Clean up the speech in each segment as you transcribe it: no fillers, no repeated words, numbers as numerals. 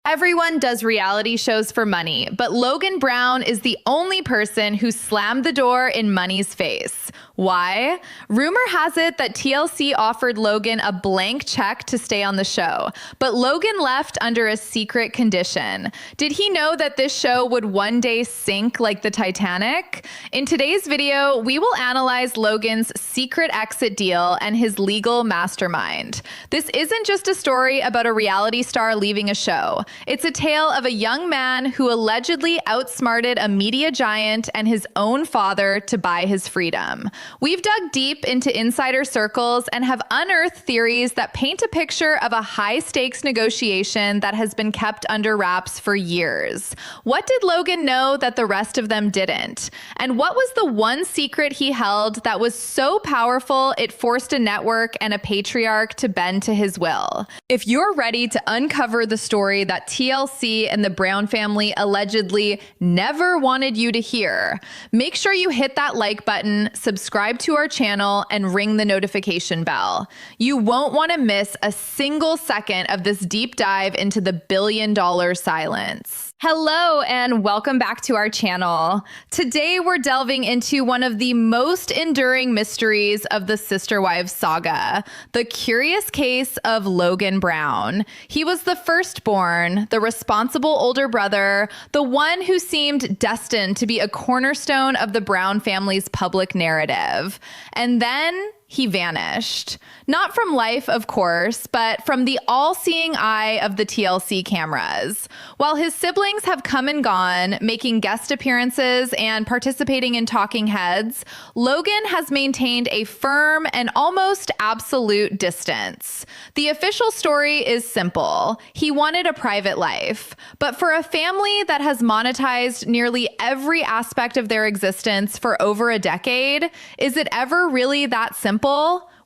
Everyone does reality shows for money, but Logan Brown is the only person who slammed the door in money's face. Why? Rumor has it that TLC offered Logan a blank check to stay on the show, but Logan left under a secret condition. Did he know that this show would one day sink like the Titanic? In today's video, we will analyze Logan's secret exit deal and his legal mastermind. This isn't just a story about a reality star leaving a show. It's a tale of a young man who allegedly outsmarted a media giant and his own father to buy his freedom. We've dug deep into insider circles and have unearthed theories that paint a picture of a high-stakes negotiation that has been kept under wraps for years. What did Logan know that the rest of them didn't? And what was the one secret he held that was so powerful it forced a network and a patriarch to bend to his will? If you're ready to uncover the story that TLC and the Brown family allegedly never wanted you to hear, make sure you hit that like button, subscribe to our channel, and ring the notification bell. You won't want to miss a single second of this deep dive into the billion-dollar silence. Hello and welcome back to our channel. Today we're delving into one of the most enduring mysteries of the Sister Wives saga, the curious case of Logan Brown. He was the firstborn, the responsible older brother, the one who seemed destined to be a cornerstone of the Brown family's public narrative. And then he vanished. Not from life, of course, but from the all-seeing eye of the TLC cameras. While his siblings have come and gone, making guest appearances and participating in talking heads, Logan has maintained a firm and almost absolute distance. The official story is simple. He wanted a private life. But for a family that has monetized nearly every aspect of their existence for over a decade, is it ever really that simple?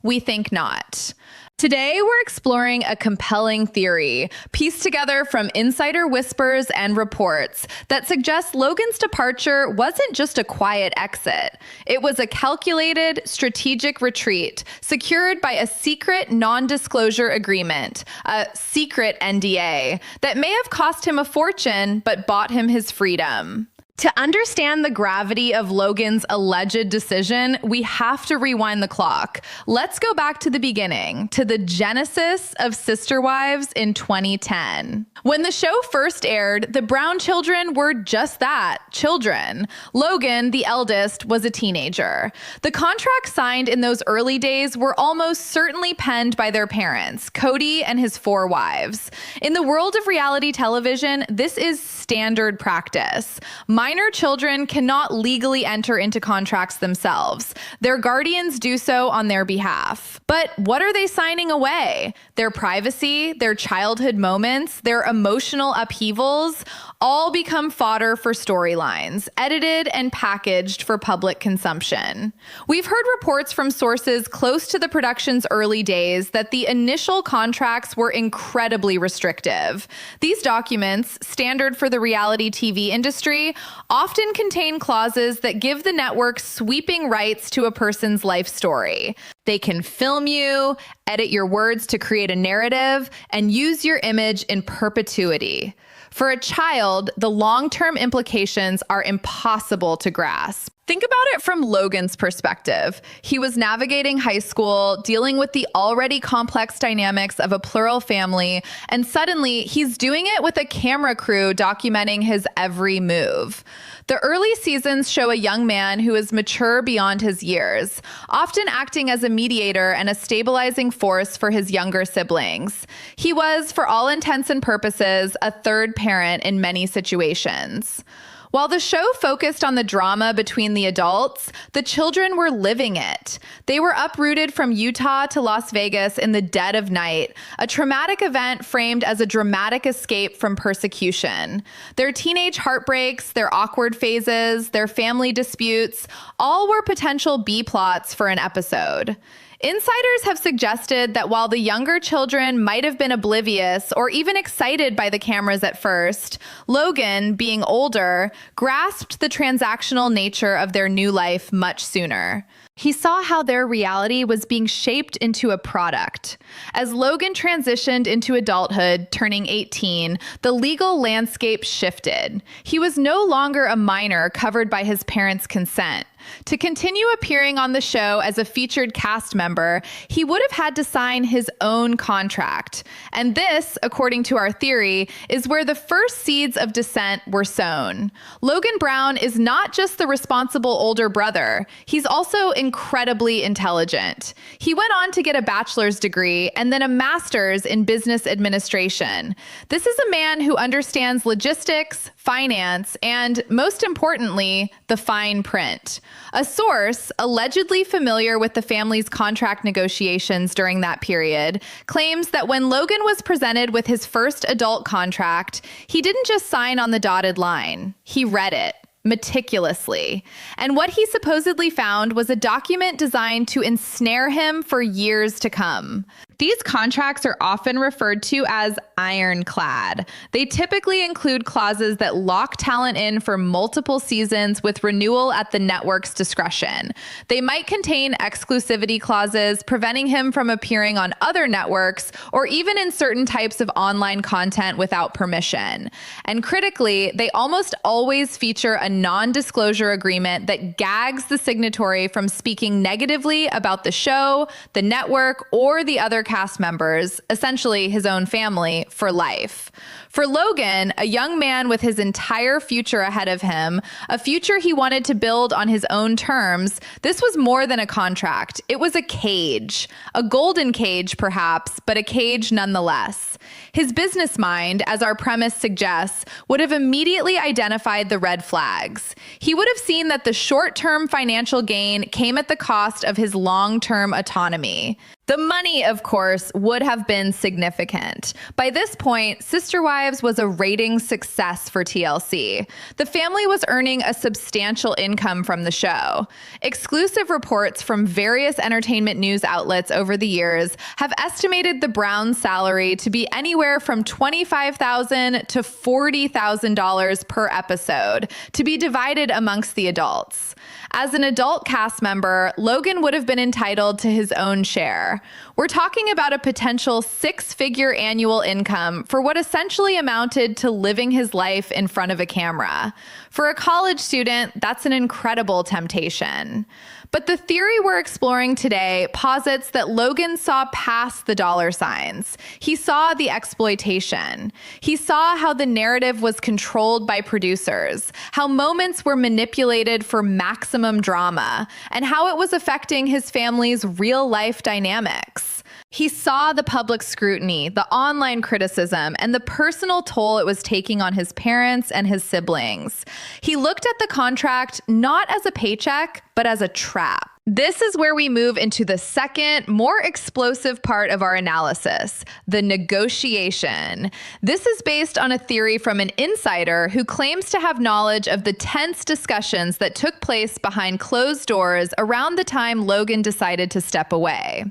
We think not. Today, we're exploring a compelling theory pieced together from insider whispers and reports that suggest Logan's departure wasn't just a quiet exit. It was a calculated, strategic retreat secured by a secret non-disclosure agreement, a secret NDA, that may have cost him a fortune but bought him his freedom. To understand the gravity of Logan's alleged decision, we have to rewind the clock. Let's go back to the beginning, to the genesis of Sister Wives in 2010. When the show first aired, the Brown children were just that, children. Logan, the eldest, was a teenager. The contracts signed in those early days were almost certainly penned by their parents, Kody and his 4 wives. In the world of reality television, this is standard practice. Minor children cannot legally enter into contracts themselves. Their guardians do so on their behalf. But what are they signing away? Their privacy, their childhood moments, their emotional upheavals, all become fodder for storylines, edited and packaged for public consumption. We've heard reports from sources close to the production's early days that the initial contracts were incredibly restrictive. These documents, standard for the reality TV industry, often contain clauses that give the network sweeping rights to a person's life story. They can film you, edit your words to create a narrative, and use your image in perpetuity. For a child, the long-term implications are impossible to grasp. Think about it from Logan's perspective. He was navigating high school, dealing with the already complex dynamics of a plural family, and suddenly he's doing it with a camera crew documenting his every move. The early seasons show a young man who is mature beyond his years, often acting as a mediator and a stabilizing force for his younger siblings. He was, for all intents and purposes, a third parent in many situations. While the show focused on the drama between the adults, the children were living it. They were uprooted from Utah to Las Vegas in the dead of night, a traumatic event framed as a dramatic escape from persecution. Their teenage heartbreaks, their awkward phases, their family disputes, all were potential B-plots for an episode. Insiders have suggested that while the younger children might have been oblivious or even excited by the cameras at first, Logan, being older, grasped the transactional nature of their new life much sooner. He saw how their reality was being shaped into a product. As Logan transitioned into adulthood, turning 18, the legal landscape shifted. He was no longer a minor covered by his parents' consent. To continue appearing on the show as a featured cast member, he would have had to sign his own contract. And this, according to our theory, is where the first seeds of dissent were sown. Logan Brown is not just the responsible older brother. He's also incredibly intelligent. He went on to get a bachelor's degree and then a master's in business administration. This is a man who understands logistics, finance, and most importantly, the fine print. A source, allegedly familiar with the family's contract negotiations during that period, claims that when Logan was presented with his first adult contract, he didn't just sign on the dotted line. He read it meticulously. And what he supposedly found was a document designed to ensnare him for years to come. These contracts are often referred to as ironclad. They typically include clauses that lock talent in for multiple seasons with renewal at the network's discretion. They might contain exclusivity clauses preventing him from appearing on other networks or even in certain types of online content without permission. And critically, they almost always feature a non-disclosure agreement that gags the signatory from speaking negatively about the show, the network, or the other cast members, essentially his own family, for life. For Logan, a young man with his entire future ahead of him, a future he wanted to build on his own terms, this was more than a contract. It was a cage. A golden cage, perhaps, but a cage nonetheless. His business mind, as our premise suggests, would have immediately identified the red flags. He would have seen that the short-term financial gain came at the cost of his long-term autonomy. The money, of course, would have been significant. By this point, Sister Wives was a ratings success for TLC. The family was earning a substantial income from the show. Exclusive reports from various entertainment news outlets over the years have estimated the Browns' salary to be anywhere from $25,000 to $40,000 per episode, to be divided amongst the adults. As an adult cast member, Logan would have been entitled to his own share. We're talking about a potential six-figure annual income for what essentially amounted to living his life in front of a camera. For a college student, that's an incredible temptation. But the theory we're exploring today posits that Logan saw past the dollar signs. He saw the exploitation. He saw how the narrative was controlled by producers, how moments were manipulated for maximum drama, and how it was affecting his family's real-life dynamics. He saw the public scrutiny, the online criticism, and the personal toll it was taking on his parents and his siblings. He looked at the contract not as a paycheck, but as a trap. This is where we move into the second, more explosive part of our analysis, the negotiation. This is based on a theory from an insider who claims to have knowledge of the tense discussions that took place behind closed doors around the time Logan decided to step away.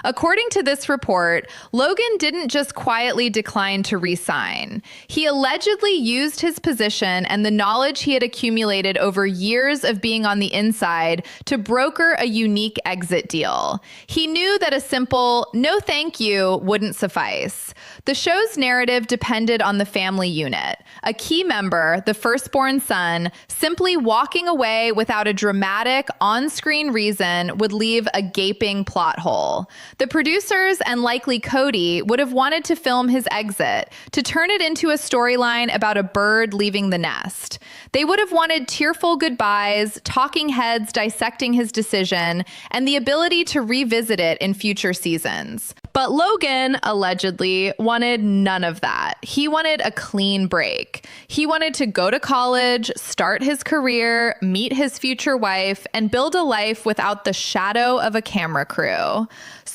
According to this report, Logan didn't just quietly decline to re-sign. He allegedly used his position and the knowledge he had accumulated over years of being on the inside to broker a unique exit deal. He knew that a simple "no thank you" wouldn't suffice. The show's narrative depended on the family unit. A key member, the firstborn son, simply walking away without a dramatic on-screen reason would leave a gaping plot hole. The producers, and likely Kody, would have wanted to film his exit, to turn it into a storyline about a bird leaving the nest. They would have wanted tearful goodbyes, talking heads dissecting his decision, and the ability to revisit it in future seasons. But Logan, allegedly, wanted none of that. He wanted a clean break. He wanted to go to college, start his career, meet his future wife, and build a life without the shadow of a camera crew.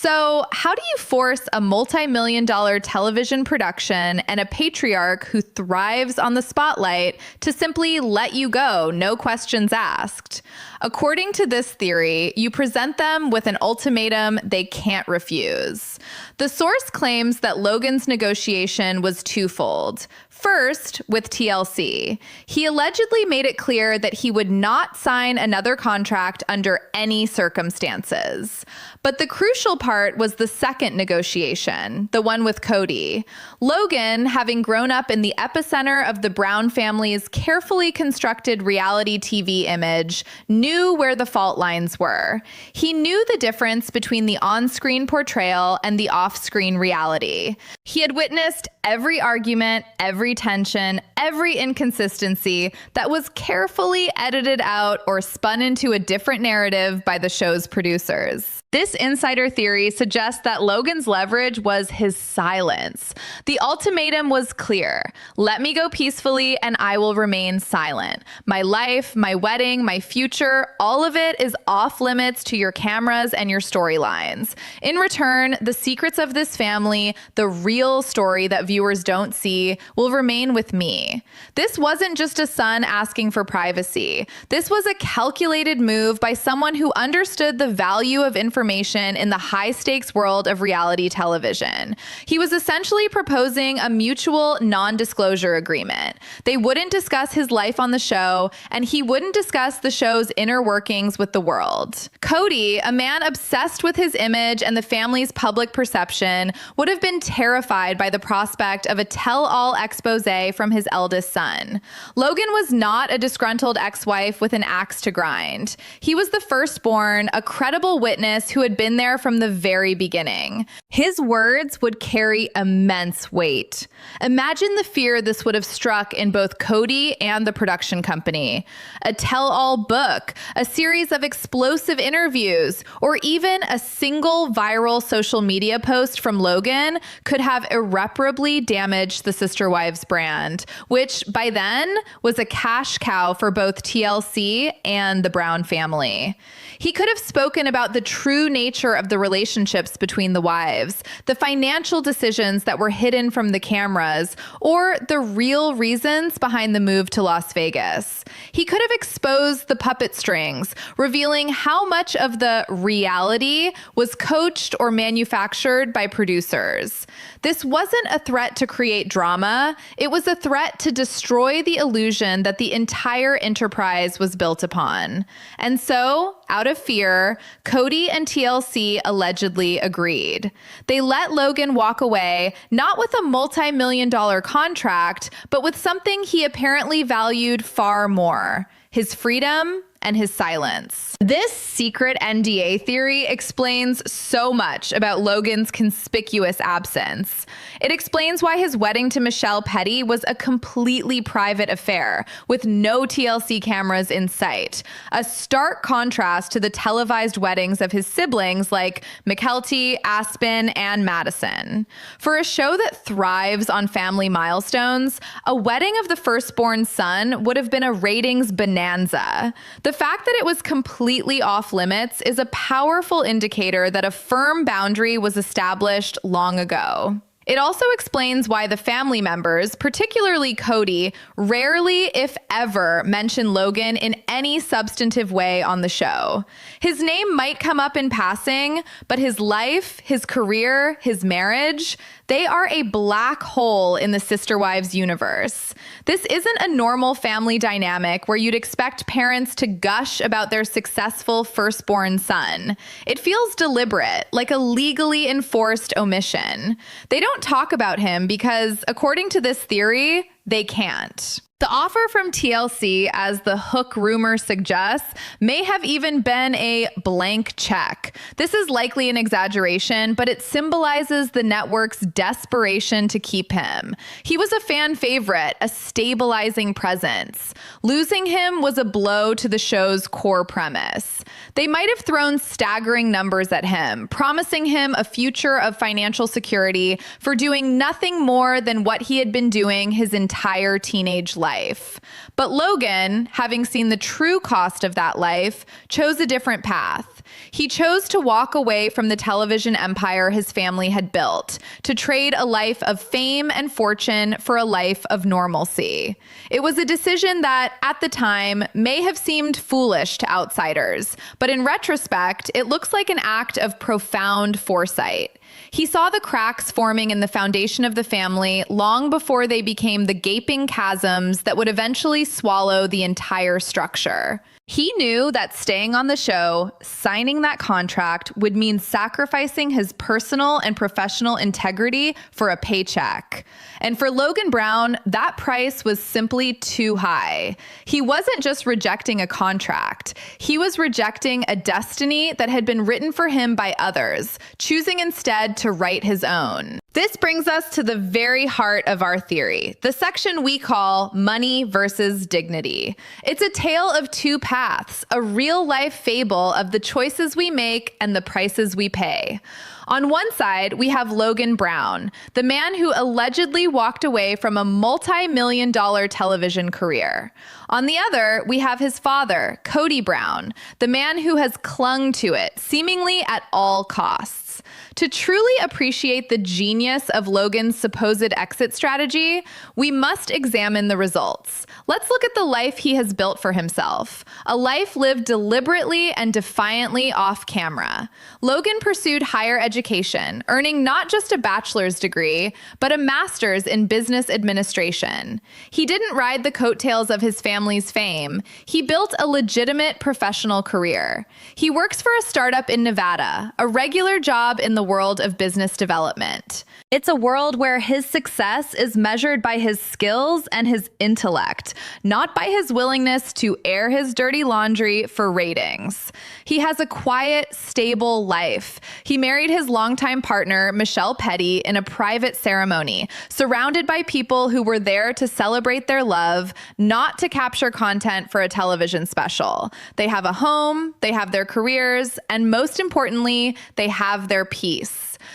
So, how do you force a multi-million-dollar television production and a patriarch who thrives on the spotlight to simply let you go, no questions asked? According to this theory, you present them with an ultimatum they can't refuse. The source claims that Logan's negotiation was twofold. First, with TLC, he allegedly made it clear that he would not sign another contract under any circumstances. But the crucial part was the second negotiation, the one with Kody. Logan, having grown up in the epicenter of the Brown family's carefully constructed reality TV image, knew where the fault lines were. He knew the difference between the on-screen portrayal and the off-screen reality. He had witnessed every argument, every tension, every inconsistency that was carefully edited out or spun into a different narrative by the show's producers. This insider theory suggests that Logan's leverage was his silence. The ultimatum was clear. Let me go peacefully and I will remain silent. My life, my wedding, my future, all of it is off limits to your cameras and your storylines. In return, the secrets of this family, the real story that viewers don't see, will remain with me. This wasn't just a son asking for privacy. This was a calculated move by someone who understood the value of information in the high-stakes world of reality television. He was essentially proposing a mutual non-disclosure agreement. They wouldn't discuss his life on the show, and he wouldn't discuss the show's inner workings with the world. Kody, a man obsessed with his image and the family's public perception, would have been terrified by the prospect of a tell-all expose from his eldest son. Logan was not a disgruntled ex-wife with an axe to grind. He was the firstborn, a credible witness who had been there from the very beginning. His words would carry immense weight. Imagine the fear this would have struck in both Kody and the production company. A tell-all book, a series of explosive interviews, or even a single viral social media post from Logan could have irreparably damaged the Sister Wives brand, which by then was a cash cow for both TLC and the Brown family. He could have spoken about the true nature of the relationships between the wives, the financial decisions that were hidden from the cameras, or the real reasons behind the move to Las Vegas. He could have exposed the puppet strings, revealing how much of the reality was coached or manufactured by producers. This wasn't a threat to create drama. It was a threat to destroy the illusion that the entire enterprise was built upon. And so, out of fear, Kody and TLC allegedly agreed. They let Logan walk away, not with a multi-million-dollar contract, but with something he apparently valued far more: his freedom and his silence. This secret NDA theory explains so much about Logan's conspicuous absence. It explains why his wedding to Michelle Petty was a completely private affair, with no TLC cameras in sight, a stark contrast to the televised weddings of his siblings like Mykelti, Aspen, and Madison. For a show that thrives on family milestones, a wedding of the firstborn son would have been a ratings bonanza. The fact that it was completely off limits is a powerful indicator that a firm boundary was established long ago. It also explains why the family members, particularly Kody, rarely, if ever, mention Logan in any substantive way on the show. His name might come up in passing, but his life, his career, his marriage, they are a black hole in the Sister Wives universe. This isn't a normal family dynamic where you'd expect parents to gush about their successful firstborn son. It feels deliberate, like a legally enforced omission. They don't talk about him because, according to this theory, they can't. The offer from TLC, as the hook rumor suggests, may have even been a blank check. This is likely an exaggeration, but it symbolizes the network's desperation to keep him. He was a fan favorite, a stabilizing presence. Losing him was a blow to the show's core premise. They might have thrown staggering numbers at him, promising him a future of financial security for doing nothing more than what he had been doing his entire teenage life. life. But Logan, having seen the true cost of that life, chose a different path. He chose to walk away from the television empire his family had built, to trade a life of fame and fortune for a life of normalcy. It was a decision that, at the time, may have seemed foolish to outsiders, but in retrospect, it looks like an act of profound foresight. He saw the cracks forming in the foundation of the family long before they became the gaping chasms that would eventually swallow the entire structure. He knew that staying on the show, signing that contract, would mean sacrificing his personal and professional integrity for a paycheck. And for Logan Brown, that price was simply too high. He wasn't just rejecting a contract. He was rejecting a destiny that had been written for him by others, choosing instead to write his own. This brings us to the very heart of our theory, the section we call money versus dignity. It's a tale of two paths, a real-life fable of the choices we make and the prices we pay. On one side, we have Logan Brown, the man who allegedly walked away from a multi-million-dollar television career. On the other, we have his father, Kody Brown, the man who has clung to it, seemingly at all costs. To truly appreciate the genius of Logan's supposed exit strategy, we must examine the results. Let's look at the life he has built for himself, a life lived deliberately and defiantly off camera. Logan pursued higher education, earning not just a bachelor's degree, but a master's in business administration. He didn't ride the coattails of his family's fame. He built a legitimate professional career. He works for a startup in Nevada, a regular job in the world of business development. It's a world where his success is measured by his skills and his intellect, not by his willingness to air his dirty laundry for ratings. He has a quiet, stable life. He married his longtime partner, Michelle Petty, in a private ceremony, surrounded by people who were there to celebrate their love, not to capture content for a television special. They have a home, they have their careers, and most importantly, they have their peace.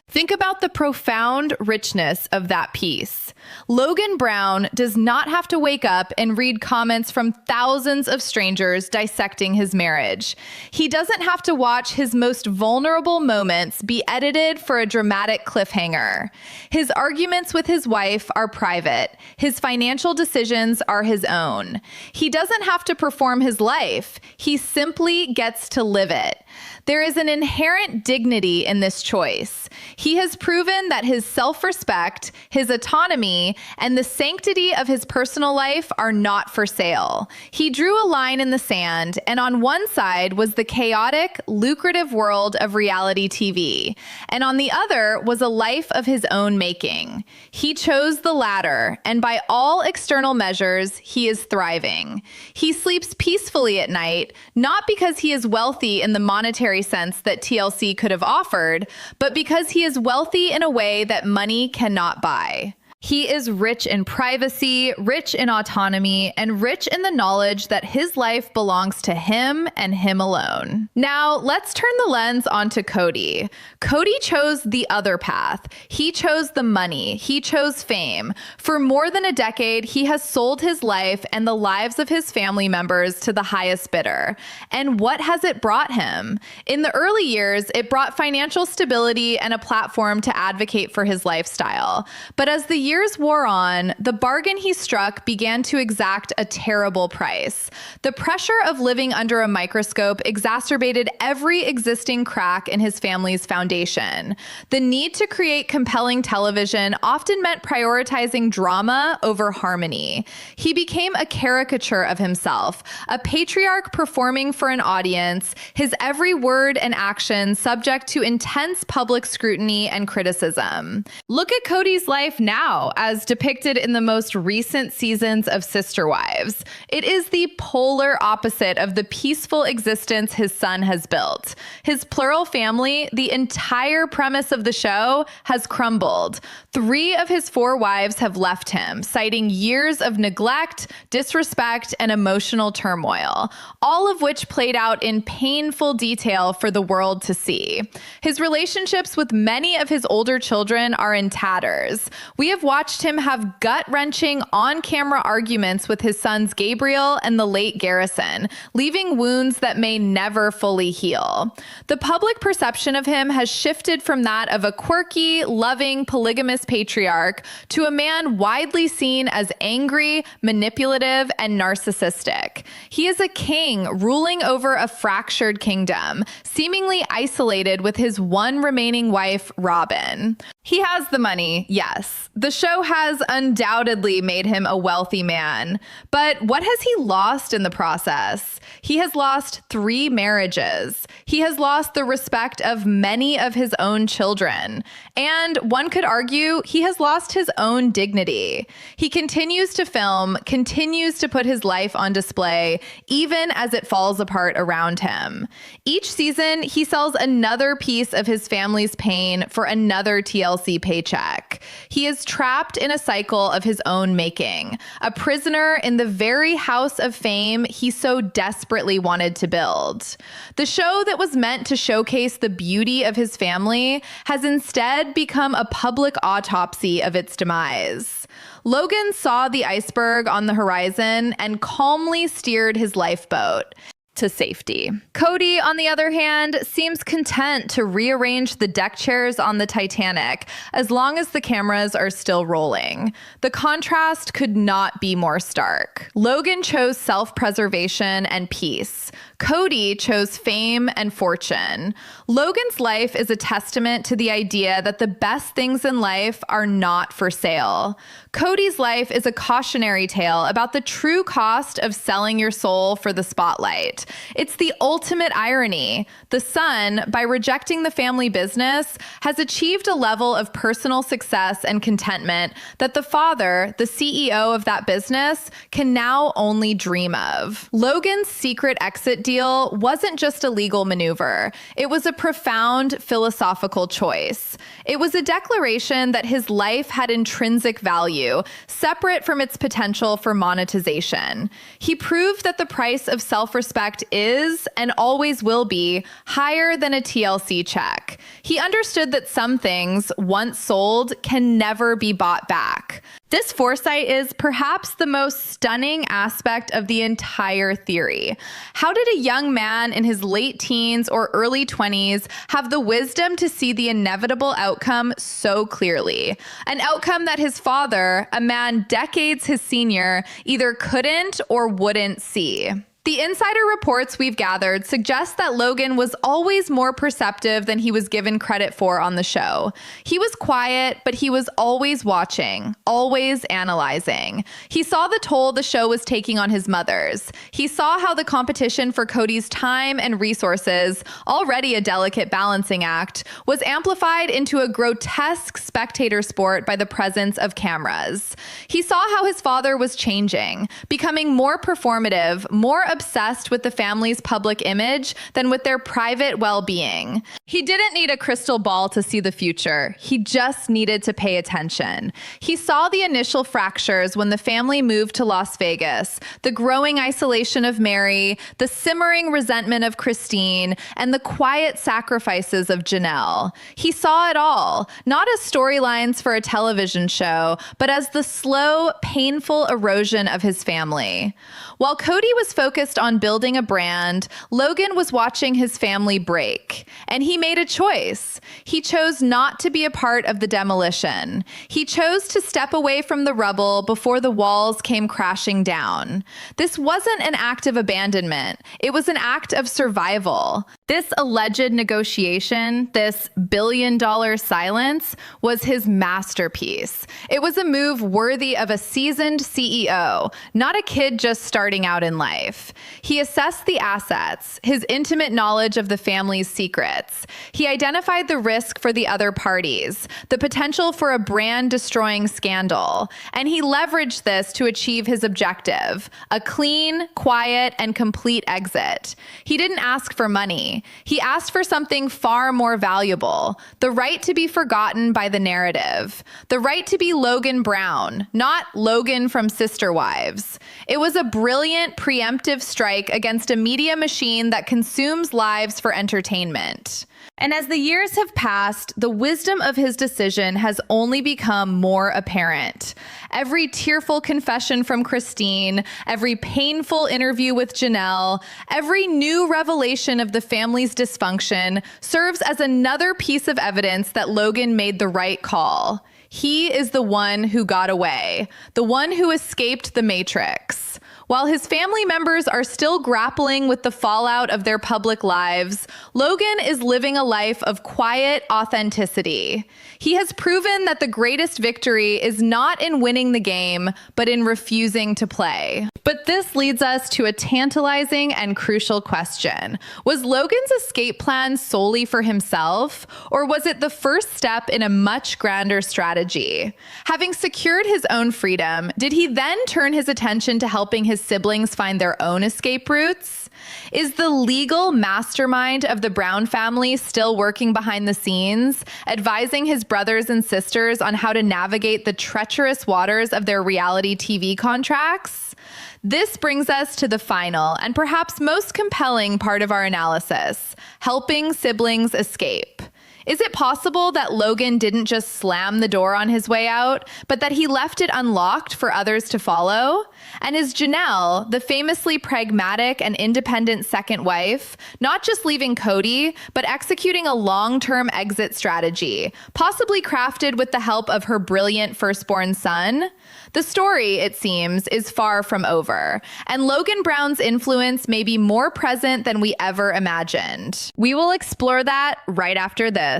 Think about the profound richness of that peace. Logan Brown does not have to wake up and read comments from thousands of strangers dissecting his marriage. He doesn't have to watch his most vulnerable moments be edited for a dramatic cliffhanger. His arguments with his wife are private. His financial decisions are his own. He doesn't have to perform his life. He simply gets to live it. There is an inherent dignity in this choice. He has proven that his self-respect, his autonomy, and the sanctity of his personal life are not for sale. He drew a line in the sand, and on one side was the chaotic, lucrative world of reality TV, and on the other was a life of his own making. He chose the latter, and by all external measures, he is thriving. He sleeps peacefully at night, not because he is wealthy in the monetary sense that TLC could have offered, but because he is wealthy in a way that money cannot buy. He is rich in privacy, rich in autonomy, and rich in the knowledge that his life belongs to him and him alone. Now, let's turn the lens onto Kody. Kody chose the other path. He chose the money. He chose fame. For more than a decade, he has sold his life and the lives of his family members to the highest bidder. And what has it brought him? In the early years, it brought financial stability and a platform to advocate for his lifestyle. But as the years wore on, the bargain he struck began to exact a terrible price. The pressure of living under a microscope exacerbated every existing crack in his family's foundation. The need to create compelling television often meant prioritizing drama over harmony. He became a caricature of himself, a patriarch performing for an audience, his every word and action subject to intense public scrutiny and criticism. Look at Kody's life now, as depicted in the most recent seasons of Sister Wives. It is the polar opposite of the peaceful existence his son has built. His plural family, the entire premise of the show, has crumbled. 3 of his 4 wives have left him, citing years of neglect, disrespect, and emotional turmoil, all of which played out in painful detail for the world to see. His relationships with many of his older children are in tatters. We have watched him have gut-wrenching on-camera arguments with his sons Gabriel and the late Garrison, leaving wounds that may never fully heal. The public perception of him has shifted from that of a quirky, loving, polygamous patriarch to a man widely seen as angry, manipulative, and narcissistic. He is a king ruling over a fractured kingdom, seemingly isolated with his one remaining wife, Robin. He has the money, yes. The show has undoubtedly made him a wealthy man. But what has he lost in the process? He has lost 3 marriages. He has lost the respect of many of his own children. And one could argue he has lost his own dignity. He continues to film, continues to put his life on display, even as it falls apart around him. Each season, he sells another piece of his family's pain for another TLC paycheck. He is trapped in a cycle of his own making, a prisoner in the very house of fame he so desperately wanted to build. The show that was meant to showcase the beauty of his family has instead become a public autopsy of its demise. Logan saw the iceberg on the horizon and calmly steered his lifeboat to safety. Kody, on the other hand, seems content to rearrange the deck chairs on the Titanic as long as the cameras are still rolling. The contrast could not be more stark. Logan chose self-preservation and peace. Kody chose fame and fortune. Logan's life is a testament to the idea that the best things in life are not for sale. Kody's life is a cautionary tale about the true cost of selling your soul for the spotlight. It's the ultimate irony. The son, by rejecting the family business, has achieved a level of personal success and contentment that the father, the CEO of that business, can now only dream of. Logan's secret exit deal wasn't just a legal maneuver. It was a profound philosophical choice. It was a declaration that his life had intrinsic value, separate from its potential for monetization. He proved that the price of self-respect is, and always will be, higher than a TLC check. He understood that some things, once sold, can never be bought back. This foresight is perhaps the most stunning aspect of the entire theory. How did a young man in his late teens or early 20s have the wisdom to see the inevitable outcome so clearly? An outcome that his father, a man decades his senior, either couldn't or wouldn't see. The insider reports we've gathered suggest that Logan was always more perceptive than he was given credit for on the show. He was quiet, but he was always watching, always analyzing. He saw the toll the show was taking on his mothers. He saw how the competition for Kody's time and resources, already a delicate balancing act, was amplified into a grotesque spectator sport by the presence of cameras. He saw how his father was changing, becoming more performative, more obsessed with the family's public image than with their private well-being. He didn't need a crystal ball to see the future. He just needed to pay attention. He saw the initial fractures when the family moved to Las Vegas, the growing isolation of Mary, the simmering resentment of Christine, and the quiet sacrifices of Janelle. He saw it all, not as storylines for a television show, but as the slow, painful erosion of his family. While Kody was focused on building a brand, Logan was watching his family break, and he made a choice. He chose not to be a part of the demolition. He chose to step away from the rubble before the walls came crashing down. This wasn't an act of abandonment. It was an act of survival. This alleged negotiation, this billion-dollar silence, was his masterpiece. It was a move worthy of a seasoned CEO, not a kid just starting out in life. He assessed the assets, his intimate knowledge of the family's secrets. He identified the risk for the other parties, the potential for a brand-destroying scandal, and he leveraged this to achieve his objective, a clean, quiet, and complete exit. He didn't ask for money. He asked for something far more valuable, the right to be forgotten by the narrative, the right to be Logan Brown, not Logan from Sister Wives. It was a brilliant preemptive strike against a media machine that consumes lives for entertainment. And as the years have passed, the wisdom of his decision has only become more apparent. Every tearful confession from Christine, every painful interview with Janelle, every new revelation of the family's dysfunction serves as another piece of evidence that Logan made the right call. He is the one who got away, the one who escaped the Matrix. While his family members are still grappling with the fallout of their public lives, Logan is living a life of quiet authenticity. He has proven that the greatest victory is not in winning the game, but in refusing to play. But this leads us to a tantalizing and crucial question. Was Logan's escape plan solely for himself, or was it the first step in a much grander strategy? Having secured his own freedom, did he then turn his attention to helping his siblings find their own escape routes? Is the legal mastermind of the Brown family still working behind the scenes, advising his brothers and sisters on how to navigate the treacherous waters of their reality TV contracts? This brings us to the final and perhaps most compelling part of our analysis: helping siblings escape. Is it possible that Logan didn't just slam the door on his way out, but that he left it unlocked for others to follow? And is Janelle, the famously pragmatic and independent second wife, not just leaving Kody, but executing a long-term exit strategy, possibly crafted with the help of her brilliant firstborn son? The story, it seems, is far from over, and Logan Brown's influence may be more present than we ever imagined. We will explore that right after this.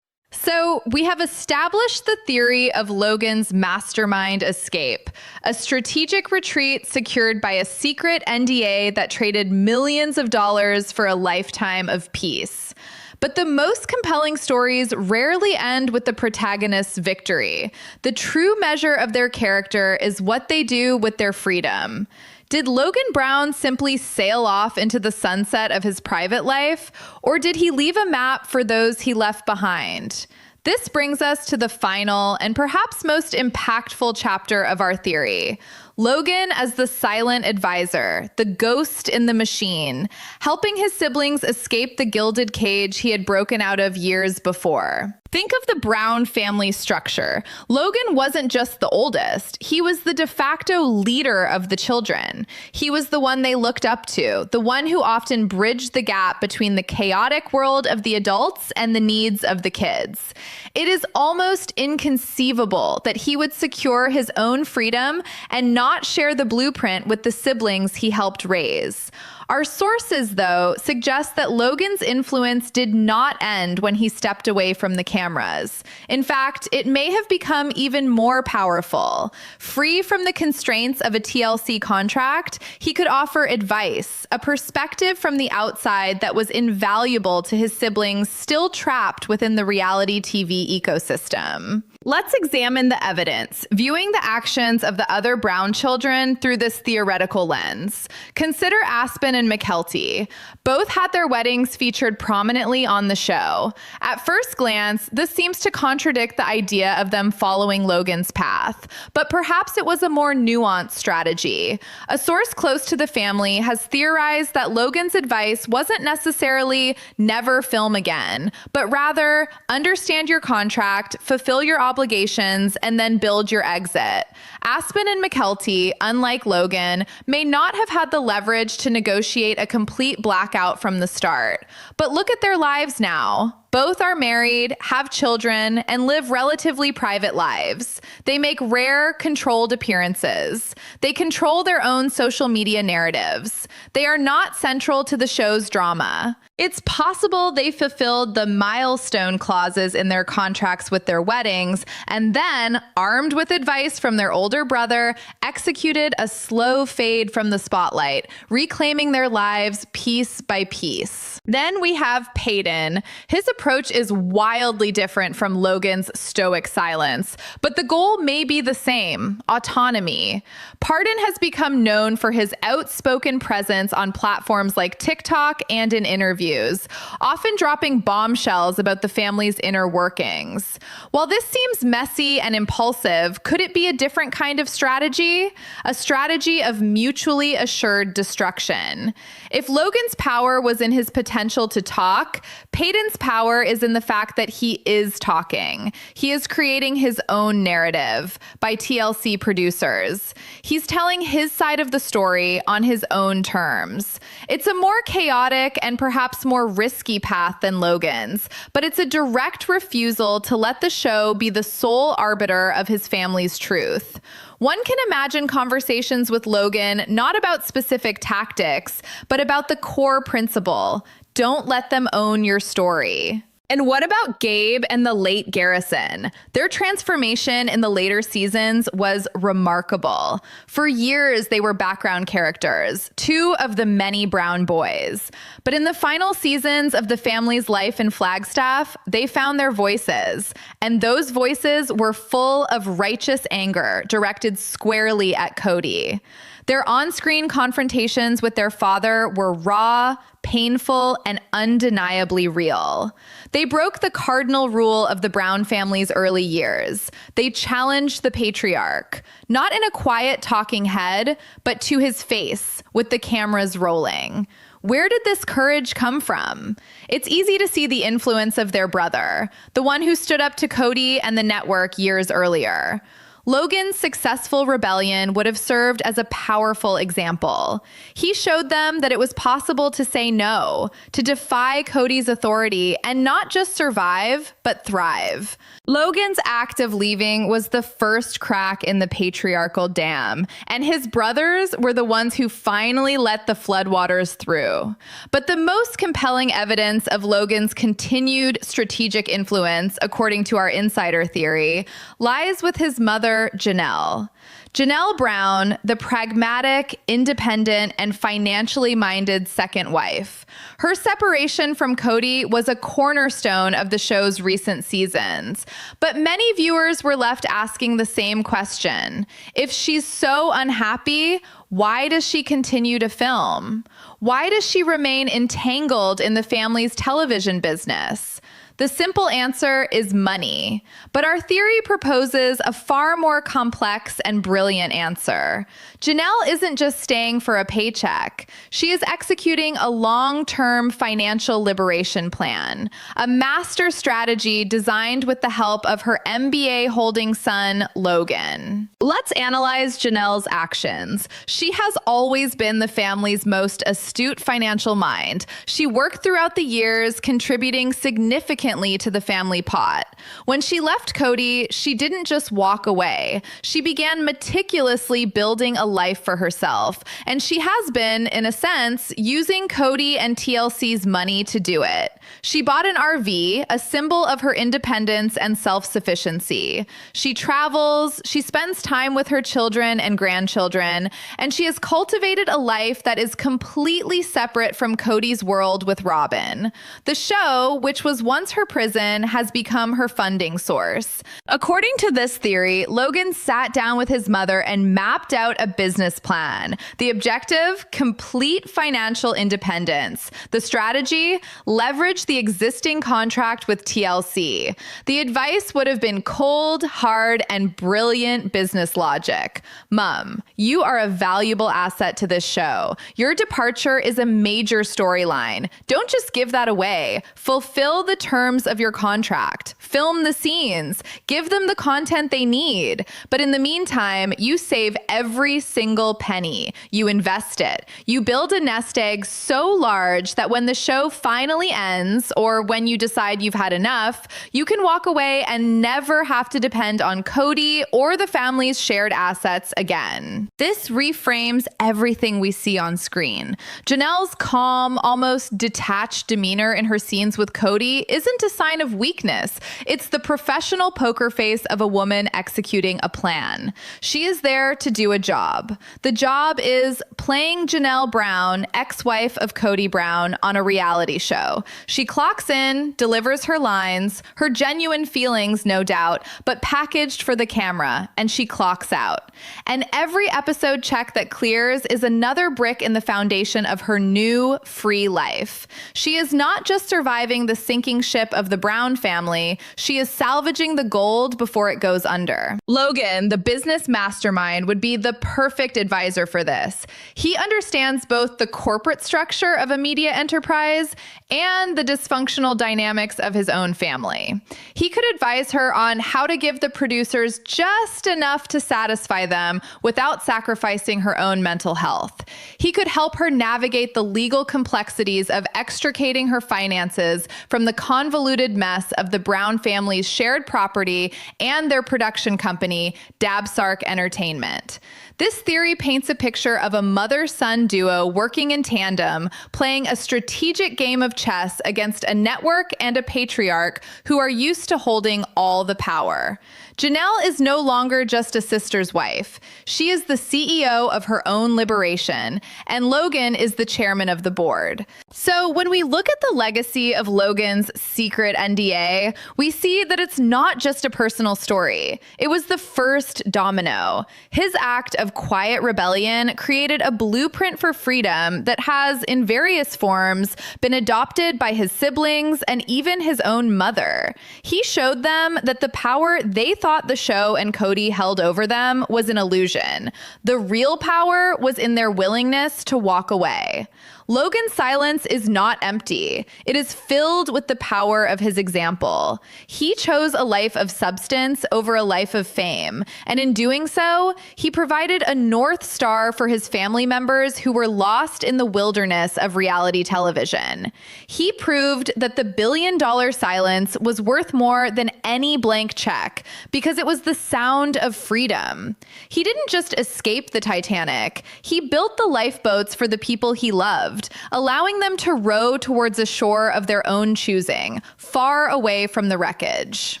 So we have established the theory of Logan's mastermind escape, a strategic retreat secured by a secret NDA that traded millions of dollars for a lifetime of peace. But the most compelling stories rarely end with the protagonist's victory. The true measure of their character is what they do with their freedom. Did Logan Brown simply sail off into the sunset of his private life, or did he leave a map for those he left behind? This brings us to the final and perhaps most impactful chapter of our theory. Logan as the silent advisor, the ghost in the machine, helping his siblings escape the gilded cage he had broken out of years before. Think of the Brown family structure. Logan wasn't just the oldest. He was the de facto leader of the children. He was the one they looked up to, the one who often bridged the gap between the chaotic world of the adults and the needs of the kids. It is almost inconceivable that he would secure his own freedom and not share the blueprint with the siblings he helped raise. Our sources, though, suggest that Logan's influence did not end when he stepped away from the cameras. In fact, it may have become even more powerful. Free from the constraints of a TLC contract, he could offer advice, a perspective from the outside that was invaluable to his siblings still trapped within the reality TV ecosystem. Let's examine the evidence, viewing the actions of the other Brown children through this theoretical lens. Consider Aspen and McKelty. Both had their weddings featured prominently on the show. At first glance, this seems to contradict the idea of them following Logan's path, but perhaps it was a more nuanced strategy. A source close to the family has theorized that Logan's advice wasn't necessarily never film again, but rather understand your contract, fulfill your obligations, and then build your exit. Aspen and McKelty, unlike Logan, may not have had the leverage to negotiate a complete blackout from the start. But look at their lives now. Both are married, have children, and live relatively private lives. They make rare, controlled appearances. They control their own social media narratives. They are not central to the show's drama. It's possible they fulfilled the milestone clauses in their contracts with their weddings, and then, armed with advice from their older brother, executed a slow fade from the spotlight, reclaiming their lives piece by piece. Then we have Peyton. His approach is wildly different from Logan's stoic silence, but the goal may be the same: autonomy. Pardon has become known for his outspoken presence on platforms like TikTok and in interviews, often dropping bombshells about the family's inner workings. While this seems messy and impulsive, could it be a different kind of strategy? A strategy of mutually assured destruction. If Logan's power was in his potential to talk, Payton's power is in the fact that he is talking. He is creating his own narrative by TLC producers. He's telling his side of the story on his own terms. It's a more chaotic and perhaps more risky path than Logan's, but it's a direct refusal to let the show be the sole arbiter of his family's truth. One can imagine conversations with Logan not about specific tactics, but about the core principle: don't let them own your story. And what about Gabe and the late Garrison? Their transformation in the later seasons was remarkable. For years, they were background characters, two of the many brown boys. But in the final seasons of the family's life in Flagstaff, they found their voices. And those voices were full of righteous anger directed squarely at Kody. Their on-screen confrontations with their father were raw, painful, and undeniably real. They broke the cardinal rule of the Brown family's early years. They challenged the patriarch, not in a quiet talking head, but to his face, with the cameras rolling. Where did this courage come from? It's easy to see the influence of their brother, the one who stood up to Kody and the network years earlier. Logan's successful rebellion would have served as a powerful example. He showed them that it was possible to say no, to defy Kody's authority, and not just survive, but thrive. Logan's act of leaving was the first crack in the patriarchal dam, and his brothers were the ones who finally let the floodwaters through. But the most compelling evidence of Logan's continued strategic influence, according to our insider theory, lies with his mother, Janelle. Janelle Brown, the pragmatic, independent, and financially minded second wife. Her separation from Kody was a cornerstone of the show's recent seasons. But many viewers were left asking the same question. If she's so unhappy, why does she continue to film? Why does she remain entangled in the family's television business? The simple answer is money, but our theory proposes a far more complex and brilliant answer. Janelle isn't just staying for a paycheck. She is executing a long-term financial liberation plan, a master strategy designed with the help of her MBA-holding son, Logan. Let's analyze Janelle's actions. She has always been the family's most astute financial mind. She worked throughout the years, contributing significantly to the family pot. When she left Kody, she didn't just walk away. She began meticulously building a life for herself, and she has been, in a sense, using Kody and TLC's money to do it. She bought an RV, a symbol of her independence and self-sufficiency. She travels, she spends time with her children and grandchildren, and she has cultivated a life that is completely separate from Kody's world with Robin. The show, which was once her prison, has become her funding source. According to this theory, Logan sat down with his mother and mapped out a business plan. The objective: complete financial independence. The strategy: leverage the existing contract with TLC. The advice would have been cold, hard, and brilliant business logic. Mom, you are a valuable asset to this show. Your departure is a major storyline. Don't just give that away. Fulfill the terms of your contract. Film the scenes. Give them the content they need. But in the meantime, you save every single penny. You invest it. You build a nest egg so large that when the show finally ends, or when you decide you've had enough, you can walk away and never have to depend on Kody or the family's shared assets again. This reframes everything we see on screen. Janelle's calm, almost detached demeanor in her scenes with Kody isn't a sign of weakness. It's the professional poker face of a woman executing a plan. She is there to do a job. The job is playing Janelle Brown, ex-wife of Kody Brown, on a reality show. She clocks in, delivers her lines, her genuine feelings, no doubt, but packaged for the camera, and she clocks out. And every episode check that clears is another brick in the foundation of her new, free life. She is not just surviving the sinking ship of the Brown family, she is salvaging the gold before it goes under. Logan, the business mastermind, would be the perfect advisor for this. He understands both the corporate structure of a media enterprise and the dysfunctional dynamics of his own family. He could advise her on how to give the producers just enough to satisfy them without sacrificing her own mental health. He could help her navigate the legal complexities of extricating her finances from the convoluted mess of the Brown family's shared property and their production company, Dabsark Entertainment. This theory paints a picture of a mother-son duo working in tandem, playing a strategic game of chess against a network and a patriarch who are used to holding all the power. Janelle is no longer just a sister's wife. She is the CEO of her own liberation, and Logan is the chairman of the board. So when we look at the legacy of Logan's secret NDA, we see that it's not just a personal story. It was the first domino. His act of quiet rebellion created a blueprint for freedom that has, in various forms, been adopted by his siblings and even his own mother. He showed them that the power they thought the show and Kody held over them was an illusion. The real power was in their willingness to walk away. Logan's silence is not empty. It is filled with the power of his example. He chose a life of substance over a life of fame, and in doing so, he provided a North Star for his family members who were lost in the wilderness of reality television. He proved that the billion-dollar silence was worth more than any blank check because it was the sound of freedom. He didn't just escape the Titanic. He built the lifeboats for the people he loved, allowing them to row towards a shore of their own choosing, far away from the wreckage.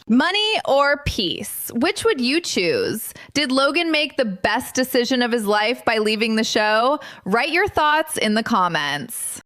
Money or peace? Which would you choose? Did Logan make the best decision of his life by leaving the show? Write your thoughts in the comments.